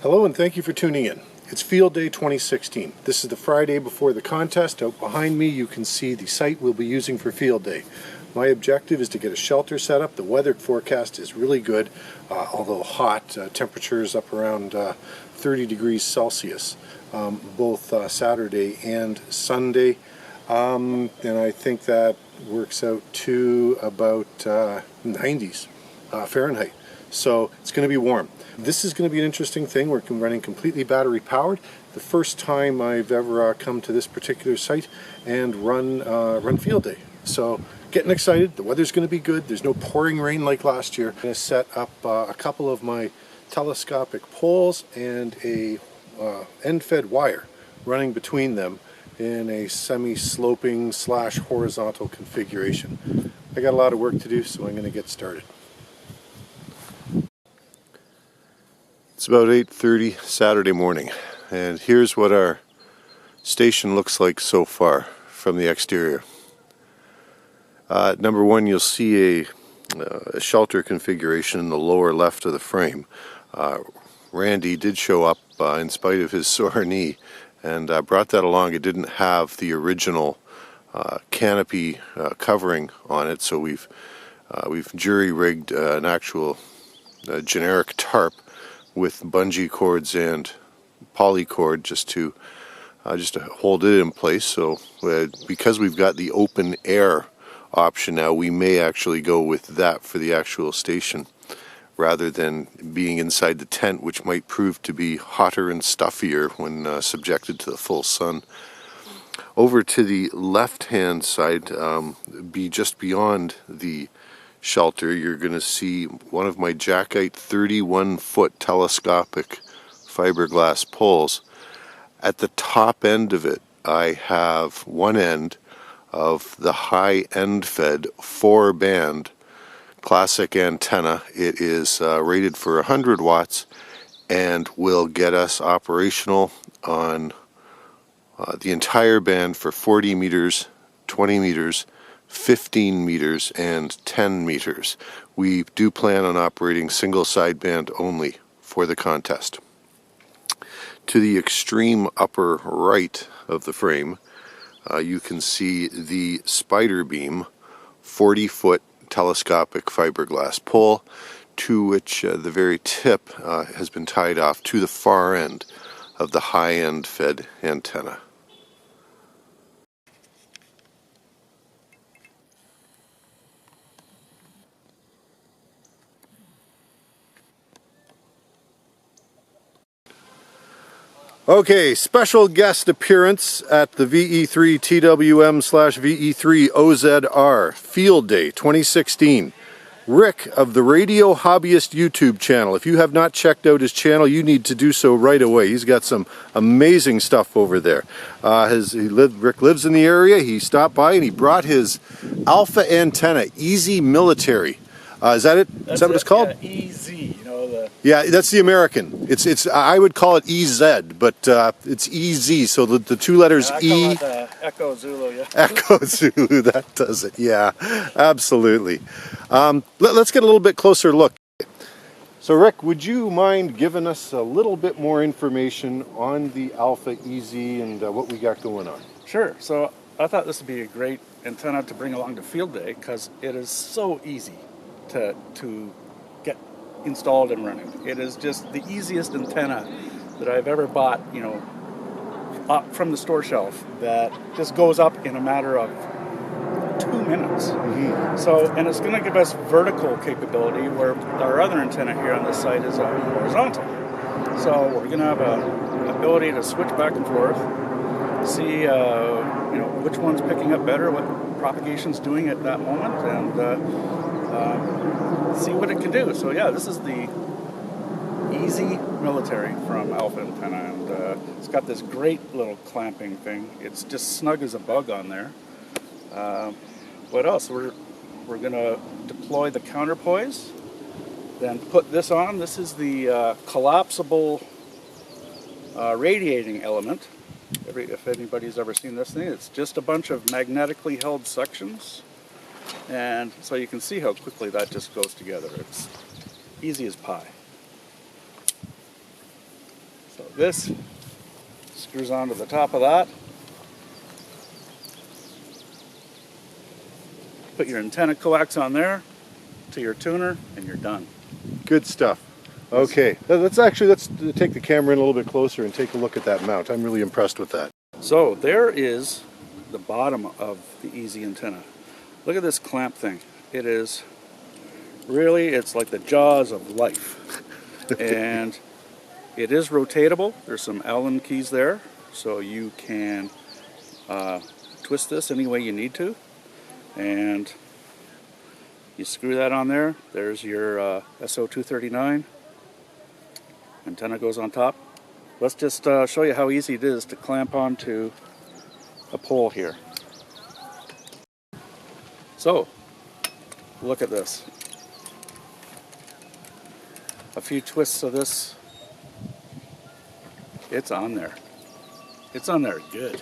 Hello and thank you for tuning in. It's Field Day 2016. This is the Friday before the contest. Out behind me you can see the site we'll be using for Field Day. My objective is to get a shelter set up. The weather forecast is really good, although hot. Temperatures up around 30 degrees Celsius, both Saturday and Sunday. And I think that works out to about 90s Fahrenheit. So it's going to be warm. This is going to be an interesting thing. We're running completely battery powered. The first time I've ever come to this particular site and run Field Day. So getting excited. The weather's going to be good. There's no pouring rain like last year. I'm going to set up a couple of my telescopic poles and a end-fed wire running between them in a semi-sloping / horizontal configuration. I got a lot of work to do, so I'm going to get started. It's about 8:30 Saturday morning, and here's what our station looks like so far from the exterior. Number one, you'll see a shelter configuration in the lower left of the frame. Randy did show up in spite of his sore knee, and brought that along. It didn't have the original canopy covering on it, so we've jury-rigged an actual generic tarp with bungee cords and poly cord just to hold it in place. So because we've got the open air option now, we may actually go with that for the actual station rather than being inside the tent, which might prove to be hotter and stuffier when subjected to the full sun. Over to the left hand side, just beyond the shelter, you're going to see one of my Jackite 31-foot telescopic fiberglass poles. At the top end of it, I have one end of the high end-fed 4-band classic antenna. It is rated for 100 watts and will get us operational on the entire band for 40 meters, 20 meters, 15 meters and 10 meters. We do plan on operating single sideband only for the contest. To the extreme upper right of the frame, you can see the spider beam 40-foot telescopic fiberglass pole, to which the very tip has been tied off to the far end of the high-end fed antenna. Okay, special guest appearance at the VE3 TWM/VE3 OZR Field Day 2016. Rick of the Radio Hobbyist YouTube channel. If you have not checked out his channel, you need to do so right away. He's got some amazing stuff over there. Rick lives in the area. He stopped by and he brought his alpha antenna, Easy Military. Is that it? Is that what it's called? Yeah, EZ, you know the. Yeah, that's the American. It's I would call it EZ, but it's EZ. So the two letters E. I call it Echo Zulu. Yeah. Echo Zulu. That does it. Yeah, absolutely. Let's get a little bit closer look. So Rick, would you mind giving us a little bit more information on the Alpha EZ and what we got going on? Sure. So I thought this would be a great antenna to bring along to Field Day because it is so easy to get installed and running. It is just the easiest antenna that I've ever bought, you know, up from the store shelf, that just goes up in a matter of 2 minutes. Mm-hmm. So, and it's going to give us vertical capability where our other antenna here on this site is horizontal. So we're going to have an ability to switch back and forth, see you know, which one's picking up better, what propagation's doing at that moment, and see what it can do. So yeah, this is the Easy Military from Alpha Antenna, and it's got this great little clamping thing. It's just snug as a bug on there. What else? We're going to deploy the counterpoise, then put this on. This is the collapsible radiating element. If anybody's ever seen this thing, it's just a bunch of magnetically held sections. And so you can see how quickly that just goes together. It's easy as pie. this screws onto the top of that. Put your antenna coax on there to your tuner, and you're done. Good stuff. Okay, let's take the camera in a little bit closer and take a look at that mount. I'm really impressed with that. So there is the bottom of the easy antenna. Look at this clamp thing. It is really, it's like the jaws of life. And it is rotatable. There's some Allen keys there, so you can twist this any way you need to. And you screw that on there. There's your SO239. Antenna goes on top. Let's just show you how easy it is to clamp onto a pole here. So, look at this. A few twists of this, it's on there. It's on there good.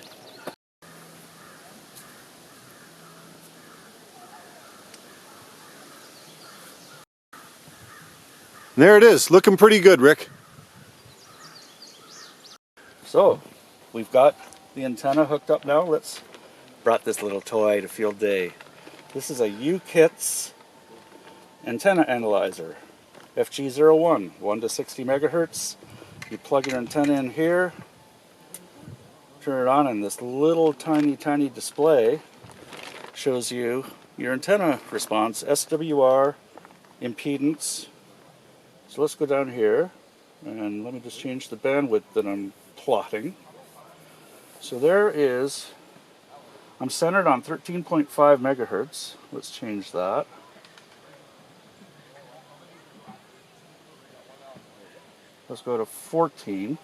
There it is, looking pretty good, Rick. So, we've got the antenna hooked up now. Brought this little toy to field day. This is a UKITS antenna analyzer. FG-01, 1 to 60 megahertz. You plug your antenna in here, turn it on, and this little tiny display shows you your antenna response, SWR, impedance. So let's go down here, and let me just change the bandwidth that I'm plotting. So there is, I'm centered on 13.5 megahertz. Let's change that. Let's go to 14.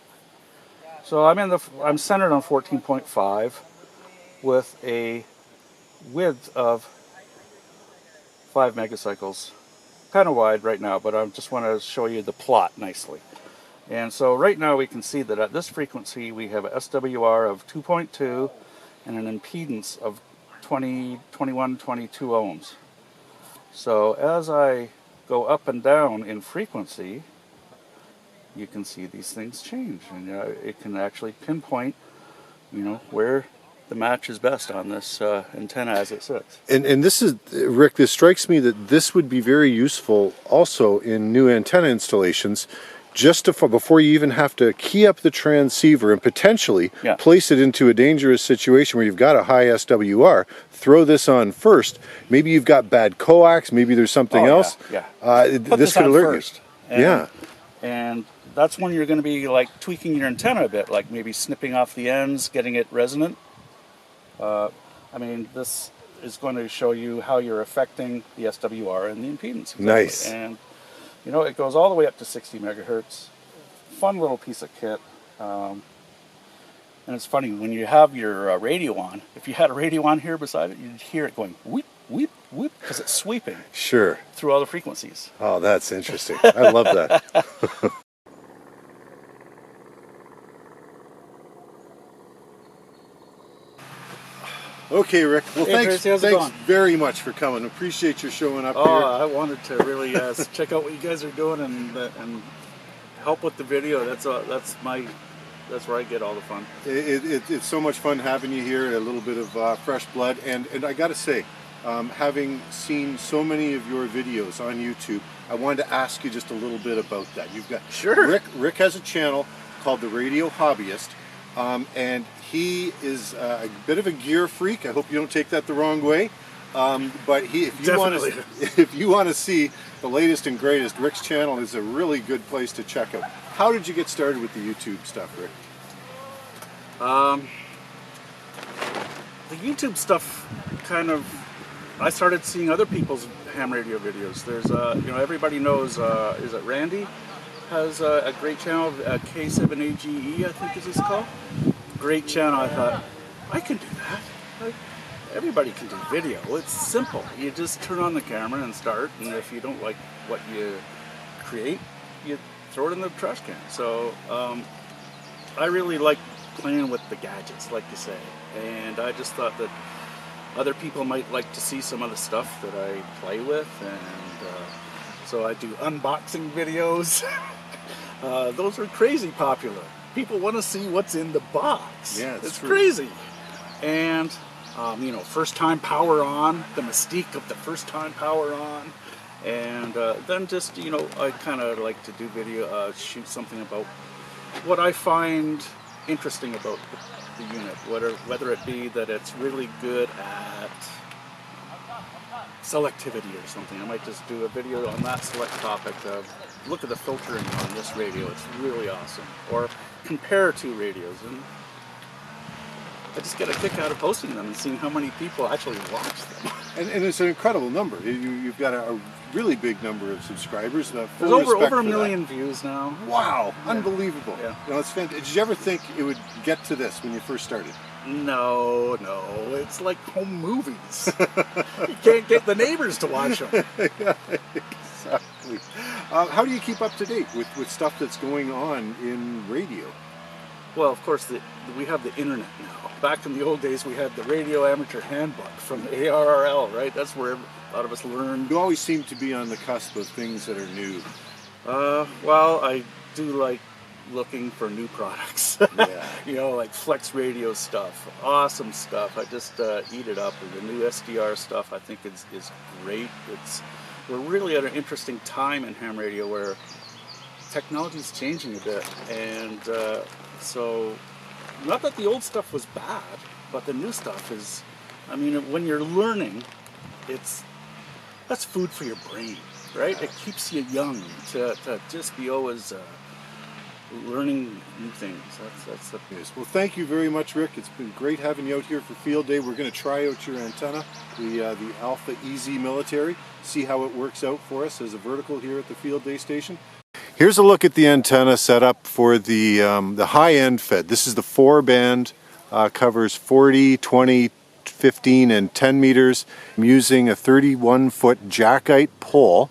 So I'm centered on 14.5 with a width of 5 megacycles. Kind of wide right now, but I just want to show you the plot nicely. And so right now we can see that at this frequency we have a SWR of 2.2 and an impedance of 22 ohms. So as I go up and down in frequency, you can see these things change, and it can actually pinpoint, where the match is best on this antenna as it sits. And this is, Rick, this strikes me that this would be very useful also in new antenna installations, just before you even have to key up the transceiver and potentially place it into a dangerous situation where you've got a high SWR. Throw this on first. Maybe you've got bad coax, maybe there's something else. This could alert first. you. And that's when you're going to be like tweaking your antenna a bit, like maybe snipping off the ends, getting it resonant. This is going to show you how you're affecting the SWR and the impedance. Exactly. Nice. And it goes all the way up to 60 megahertz. Fun little piece of kit. And it's funny, when you have your radio on, if you had a radio on here beside it, you'd hear it going whoop, whoop, whoop, because it's sweeping through all the frequencies. Oh, that's interesting. I love that. Okay, Rick. Well, thanks very much for coming. Appreciate you showing up here. I wanted to really check out what you guys are doing and help with the video. That's where I get all the fun. It's so much fun having you here. A little bit of fresh blood, and I got to say, having seen so many of your videos on YouTube, I wanted to ask you just a little bit about that. You've got Rick has a channel called the Radio Hobbyist, and he is a bit of a gear freak. I hope you don't take that the wrong way. But if you want to see the latest and greatest, Rick's channel is a really good place to check out. How did you get started with the YouTube stuff, Rick? The YouTube stuff I started seeing other people's ham radio videos. There's everybody knows, is it Randy? Has a great channel, K7AGE, I think is his called. Great channel. I thought, I can do that. Everybody can do video. It's simple. You just turn on the camera and start, and if you don't like what you create, you throw it in the trash can. So I really like playing with the gadgets, like you say, and I just thought that other people might like to see some of the stuff that I play with, and so I do unboxing videos. Those are crazy popular. people want to see what's in the box. Yeah, it's true. crazy. And you know, first time power on, the mystique of the first time power on, and then just, you know, I kind of like to do video, shoot something about what I find interesting about the unit, whether it be that it's really good at selectivity or something. I might just do a video on that select topic of look at the filtering on this radio, it's really awesome. Or compare two radios, and I just get a kick out of posting them and seeing how many people actually watch them. And it's an incredible number. You've got a really big number of subscribers. There's over a million views now. Wow, yeah. Unbelievable. Yeah. You know, it's fantastic. Did you ever think it would get to this when you first started? No, it's like home movies. You can't get the neighbors to watch them. Yeah, exactly. How do you keep up to date with stuff that's going on in radio? Well, of course, we have the internet now. Back in the old days, we had the Radio Amateur Handbook from the ARRL, right? That's where a lot of us learned. You always seem to be on the cusp of things that are new. Well, I do like looking for new products. Yeah. You know, like flex radio stuff, awesome stuff. I just eat it up. And the new SDR stuff, I think is great. We're really at an interesting time in ham radio where technology is changing a bit, and so not that the old stuff was bad, but the new stuff is, I mean, when you're learning, that's food for your brain, right? It keeps you young to just be always learning new things. That's the Yes. Well, thank you very much, Rick. It's been great having you out here for Field Day. We're going to try out your antenna, the Alpha Easy Military, see how it works out for us as a vertical here at the Field Day station. Here's a look at the antenna set up for the high-end fed. This is the 4-band, covers 40, 20, 15, and 10 meters. I'm using a 31-foot jackite pole.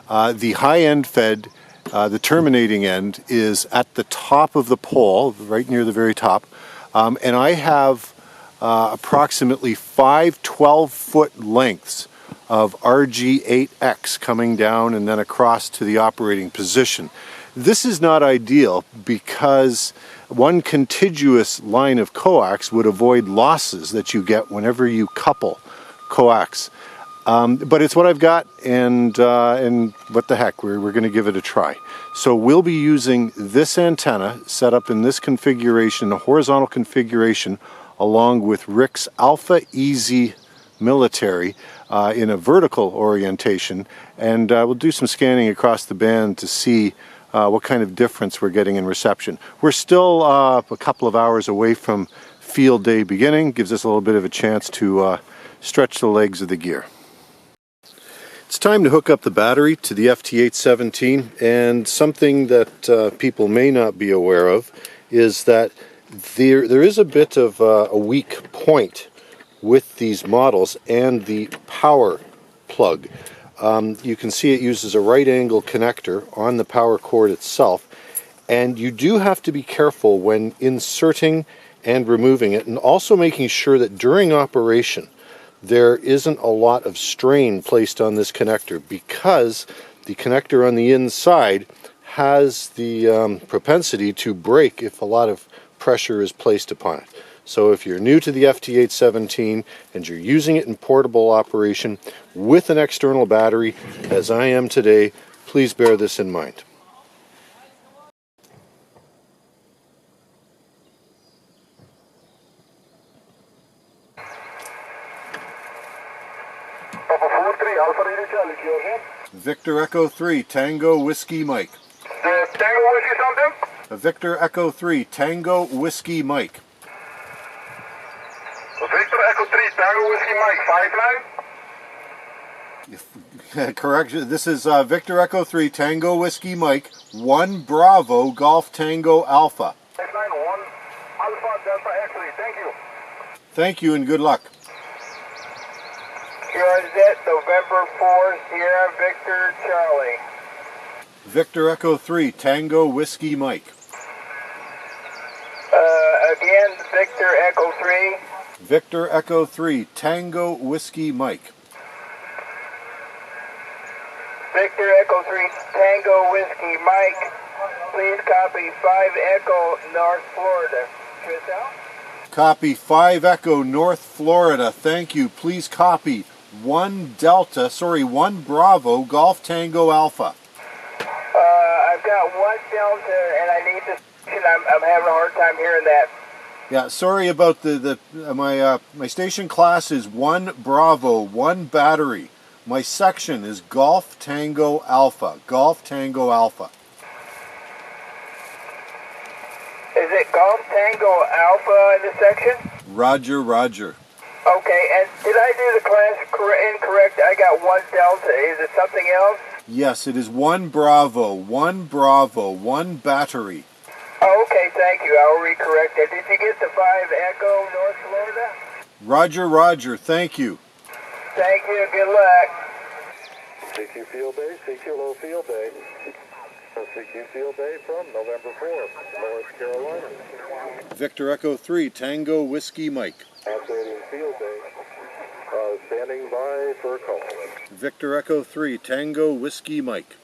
The high-end fed, the terminating end, is at the top of the pole, right near the very top. And I have approximately 5 12-foot lengths of RG8X coming down and then across to the operating position. This is not ideal because one contiguous line of coax would avoid losses that you get whenever you couple coax. But it's what I've got, and what the heck, we're going to give it a try. So we'll be using this antenna set up in this configuration, a horizontal configuration, along with Rick's Alpha Easy Military in a vertical orientation, and we'll do some scanning across the band to see what kind of difference we're getting in reception. We're still a couple of hours away from Field Day beginning. Gives us a little bit of a chance to stretch the legs of the gear. It's time to hook up the battery to the FT-817, and something that people may not be aware of is that there is a bit of a weak point with these models and the power plug. You can see it uses a right angle connector on the power cord itself, and you do have to be careful when inserting and removing it, and also making sure that during operation there isn't a lot of strain placed on this connector, because the connector on the inside has the propensity to break if a lot of pressure is placed upon it. So if you're new to the FT-817 and you're using it in portable operation with an external battery, as I am today, please bear this in mind. Victor Echo 3, Tango Whiskey Mike. Tango Whiskey something? Victor Echo 3, Tango Whiskey Mike. Victor Echo 3, Tango Whiskey Mike, 5-9? Correct. This is Victor Echo 3, Tango Whiskey Mike, 1 Bravo Golf Tango Alpha. 691 Alpha Delta X-ray, thank you. Thank you and good luck. QRZ November 4, Sierra Victor Charlie. Victor Echo 3, Tango Whiskey Mike. Again, Victor Echo 3. Victor Echo 3, Tango Whiskey Mike. Victor Echo 3, Tango Whiskey Mike. please copy 5 Echo North Florida. QSL? Copy 5 Echo North Florida. Thank you. Please copy 1 Bravo Golf Tango Alpha. I've got 1 Delta and I need to. I'm having a hard time hearing that. Yeah, sorry about my station class is 1 Bravo, 1 battery. My section is Golf Tango Alpha. Golf Tango Alpha. Is it Golf Tango Alpha in the section? Roger, roger. Okay, and did I do the class incorrect? I got 1 Delta. Is it something else? Yes, it is 1 Bravo, 1 Bravo, 1 battery. Oh, okay, thank you. I'll recorrect it. Did you get the 5 Echo North Florida? Roger, roger. Thank you. Thank you. Good luck. CQ Field Day, CQ Low Field Day. CQ Field Day from November 4th, North Carolina. Victor Echo 3, Tango Whiskey Mike. Operating Field Day. Standing by for a call. Victor Echo 3, Tango Whiskey Mike.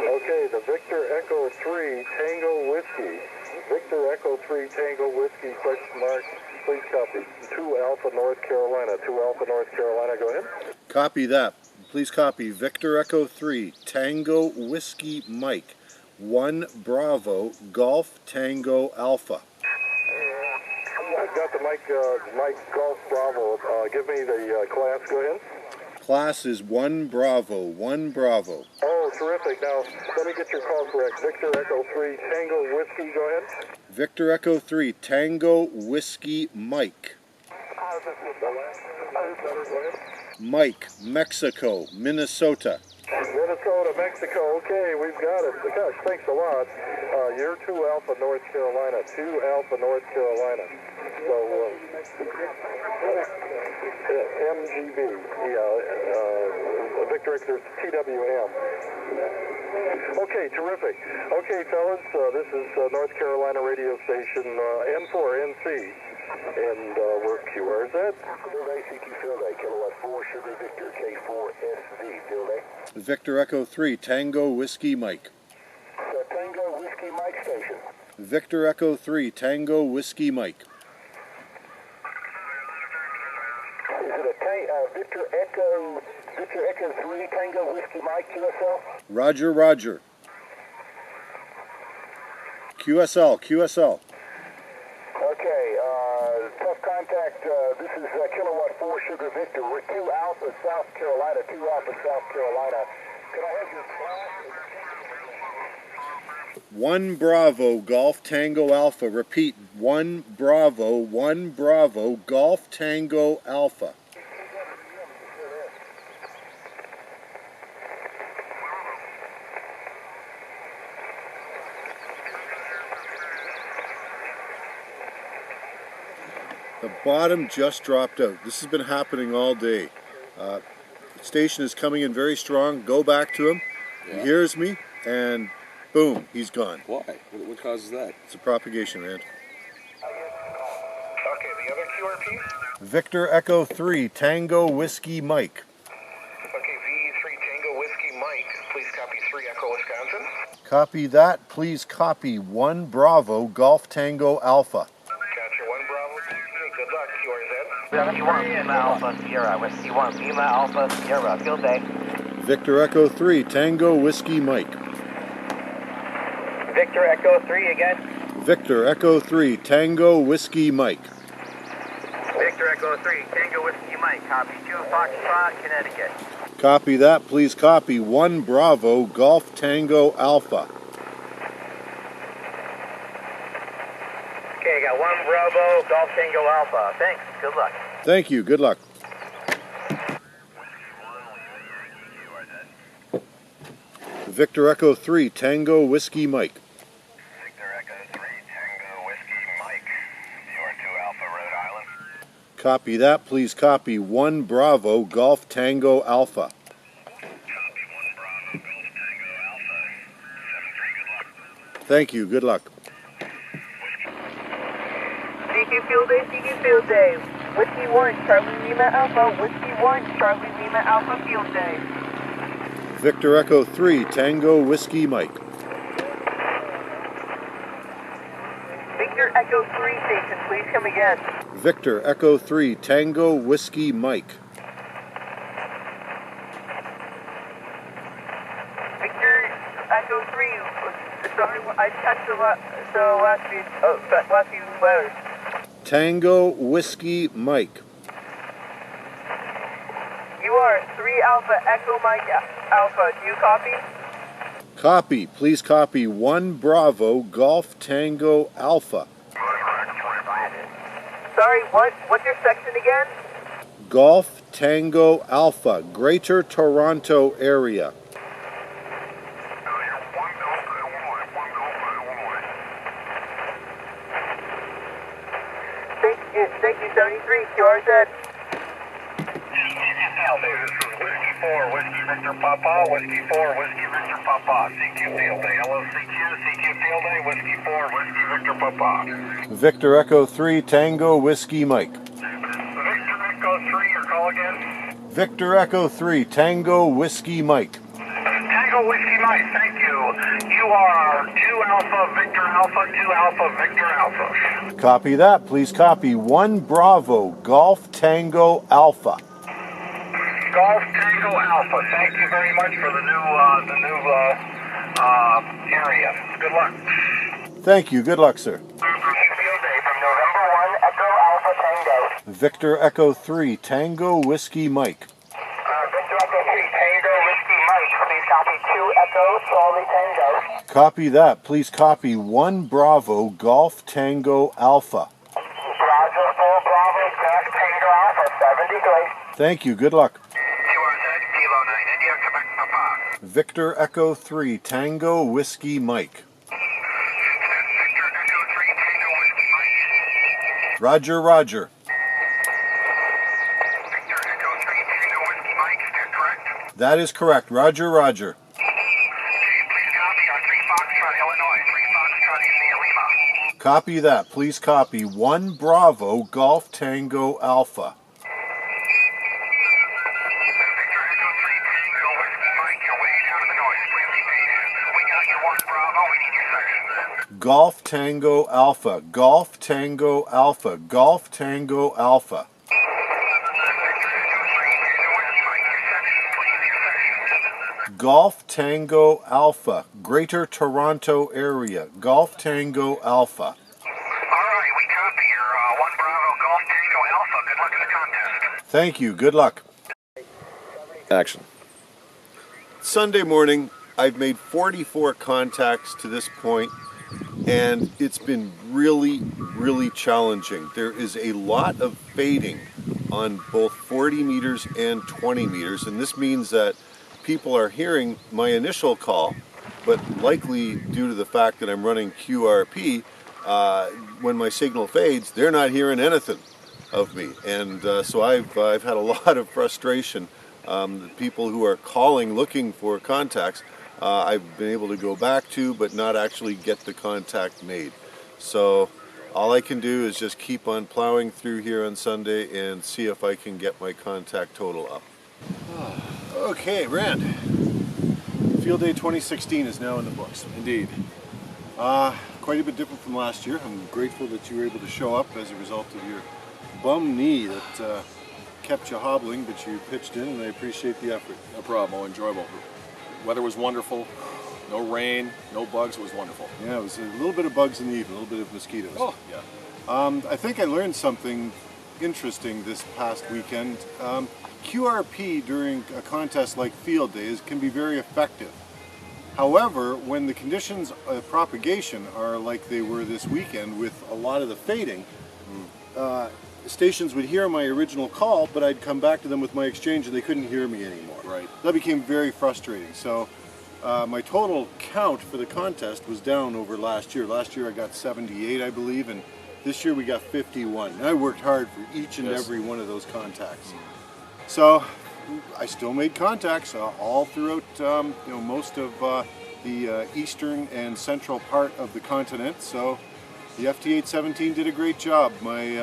Okay, the Victor Echo 3 Tango Whiskey. Victor Echo 3 Tango Whiskey, question mark. Please copy. 2 Alpha North Carolina. 2 Alpha North Carolina, go ahead. Copy that. Please copy Victor Echo 3, Tango Whiskey Mike, 1 Bravo, Golf Tango Alpha. I've got the Mike Golf Bravo. Give me the class, go ahead. Class is 1 Bravo, 1 Bravo. Oh, terrific. Now, let me get your call correct. Victor Echo 3 Tango Whiskey, go ahead. Victor Echo 3, Tango Whiskey Mike. Mike, Mexico, Minnesota. Minnesota, Mexico. Okay, we've got it. Gosh, thanks a lot. You're 2 Alpha North Carolina. 2 Alpha North Carolina. So, MGB. Yeah, Victor Victor TWM. Okay, terrific. Okay, fellas, this is North Carolina radio station N4NC. And we're QRZ. Field A, CQ Field A, kilowatt 4, Sugar Victor, K4SV, Field A. Victor Echo 3, Tango Whiskey Mike. Tango Whiskey Mike Station. Victor Echo 3, Tango Whiskey Mike. Is it a Victor Echo 3, Tango Whiskey Mike, QSL? Roger, roger. QSL, QSL. Okay, tough contact. This is kilowatt 4 Sugar Victor. We're 2 Alpha South Carolina, 2 Alpha South Carolina. Can I have your class? 1 Bravo, Golf Tango Alpha. Repeat, 1 Bravo, Golf Tango Alpha. The bottom just dropped out. This has been happening all day. The station is coming in very strong. Go back to him. Yeah. He hears me, and boom, he's gone. Why? What causes that? It's a propagation, man. Okay, the other QRP? Victor Echo 3, Tango Whiskey Mike. Okay, VE3 Tango Whiskey Mike. Please copy 3 Echo Wisconsin. Copy that. Please copy 1 Bravo, Golf Tango Alpha. Gotcha, 1 Bravo. Good luck, QRZ. Whiskey 1, Lima Alpha Sierra. Whiskey 1, Lima Alpha Sierra. Field day. Victor Echo 3, Tango Whiskey Mike. Victor Echo 3 again. Victor Echo 3, Tango Whiskey Mike. Victor Echo 3, Tango Whiskey Mike. Copy 2 Foxtrot, Connecticut. Copy that. Please copy 1 Bravo, Golf Tango Alpha. Okay, I got 1 Bravo, Golf Tango Alpha. Thanks. Good luck. Thank you. Good luck. Victor Echo 3, Tango Whiskey Mike. Victor Echo 3 Tango Whiskey Mike. You're 2 Alpha Rhode Island. Copy that. Please copy 1 Bravo, Golf Tango Alpha. Copy 1 Bravo, Golf Tango Alpha. 7-3, good luck. Thank you. Good luck. CQ Field Day, CQ Field Day. Whiskey 1, Charlie Lima Alpha. Whiskey 1, Charlie Lima Alpha Field Day. Victor Echo 3, Tango Whiskey Mike. Victor Echo 3 station, please come again. Victor Echo 3 Tango Whiskey Mike. Victor Echo 3, sorry, I touched the last few letters. Tango Whiskey Mike. You are 3 Alpha Echo Mike Alpha. Do you copy? Copy. Please copy 1 Bravo Golf Tango Alpha. Sorry, what's your section again? Golf Tango Alpha, Greater Toronto Area. Thank you, 73, QRZ. This is Whiskey 4, Whiskey Victor Papa, Whiskey 4, Whiskey Victor Papa, CQ Field Day, CQ Field Day, Whiskey 4, Whiskey Victor Papa. Victor Echo 3 Tango Whiskey Mike. Victor Echo 3, your call again? Victor Echo 3 Tango Whiskey Mike. Tango Whiskey Mike, thank you. You are 2 Alpha Victor Alpha, 2 Alpha Victor Alpha. Copy that. Please copy 1 Bravo Golf Tango Alpha. Golf Tango Alpha, thank you very much for the new area. Good luck. Thank you. Good luck, sir. Field Day from November 1, Echo Alpha Tango. Victor Echo 3 Tango Whiskey Mike. Victor Echo 3 Tango Whiskey Mike, please copy 2 Echo Charlie Tango. Copy that. Please copy 1 Bravo Golf Tango Alpha. Roger, 4 Bravo Golf Tango Alpha, 73. Thank you. Good luck. QRZ, Kilo 9, India, Quebec, Papa. Victor Echo 3 Tango Whiskey Mike. Victor Echo 3 Tango Whiskey Mike. Roger, roger. Victor Echo 3 Tango Whiskey Mike, is that correct? That is correct. Roger, roger. Please copy on 3 Foxtrot, Illinois, 3 Foxtrot, India, Lima. Copy that. Please copy 1 Bravo Golf Tango Alpha. Victor Echo 3 Tango Whiskey Mike, you're way down in the noise. Please be patient. We got your 1 Bravo, we need your section. Golf Tango Alpha. Golf Tango Alpha. Golf Tango Alpha. Golf Tango Alpha, Greater Toronto Area. Golf Tango Alpha. All right, we copy your 1 Bravo Golf Tango Alpha. Good luck in the contest. Thank you. Good luck. Action. Sunday morning, I've made 44 contacts to this point, and it's been really, really challenging. There is a lot of fading on both 40 meters and 20 meters, and this means that people are hearing my initial call, but likely due to the fact that I'm running QRP, when my signal fades, they're not hearing anything of me. And so I've had a lot of frustration. The people who are calling looking for contacts, I've been able to go back to, but not actually get the contact made. So all I can do is just keep on plowing through here on Sunday and see if I can get my contact total up. Okay, Rand. Field Day 2016 is now in the books. Indeed. Quite a bit different from last year. I'm grateful that you were able to show up as a result of your bum knee that kept you hobbling, but you pitched in, and I appreciate the effort. No problem. Oh, enjoyable. Weather was wonderful. No rain, no bugs. It was wonderful. Yeah, it was a little bit of bugs in the evening, a little bit of mosquitoes. Oh, yeah. I think I learned something interesting this past weekend. QRP during a contest like Field Days can be very effective. However, when the conditions of propagation are like they were this weekend with a lot of the fading, stations would hear my original call, but I'd come back to them with my exchange and they couldn't hear me anymore. Right. That became very frustrating. So my total count for the contest was down over last year. Last year I got 78, I believe, and this year we got 51. And I worked hard for each and every one of those contacts. So I still made contacts all throughout most of the eastern and central part of the continent. So the FT-817 did a great job. My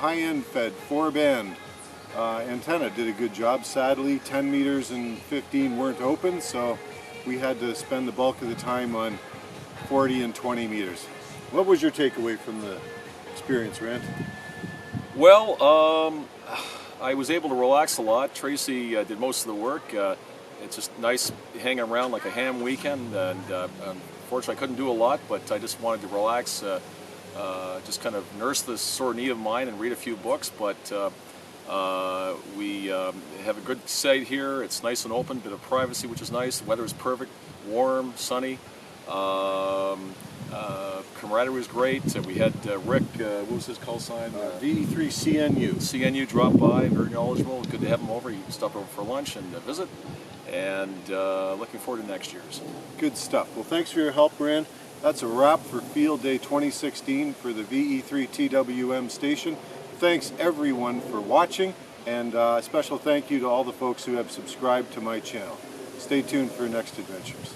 high-end fed 4-band antenna did a good job. Sadly, 10 meters and 15 weren't open, so we had to spend the bulk of the time on 40 and 20 meters. What was your takeaway from the experience, Rand? Well, I was able to relax a lot. Tracy did most of the work. It's just nice hanging around like a ham weekend, and unfortunately I couldn't do a lot, but I just wanted to relax, just kind of nurse this sore knee of mine and read a few books. But we have a good site here. It's nice and open, bit of privacy, which is nice. The weather is perfect, warm, sunny. Camaraderie was great. We had Rick, what was his call sign? VE3CNU. CNU dropped by, very knowledgeable. Good to have him over. He stopped over for lunch and visit. And looking forward to next year's. Good stuff. Well, thanks for your help, Rand. That's a wrap for Field Day 2016 for the VE3TWM station. Thanks everyone for watching, and a special thank you to all the folks who have subscribed to my channel. Stay tuned for next adventures.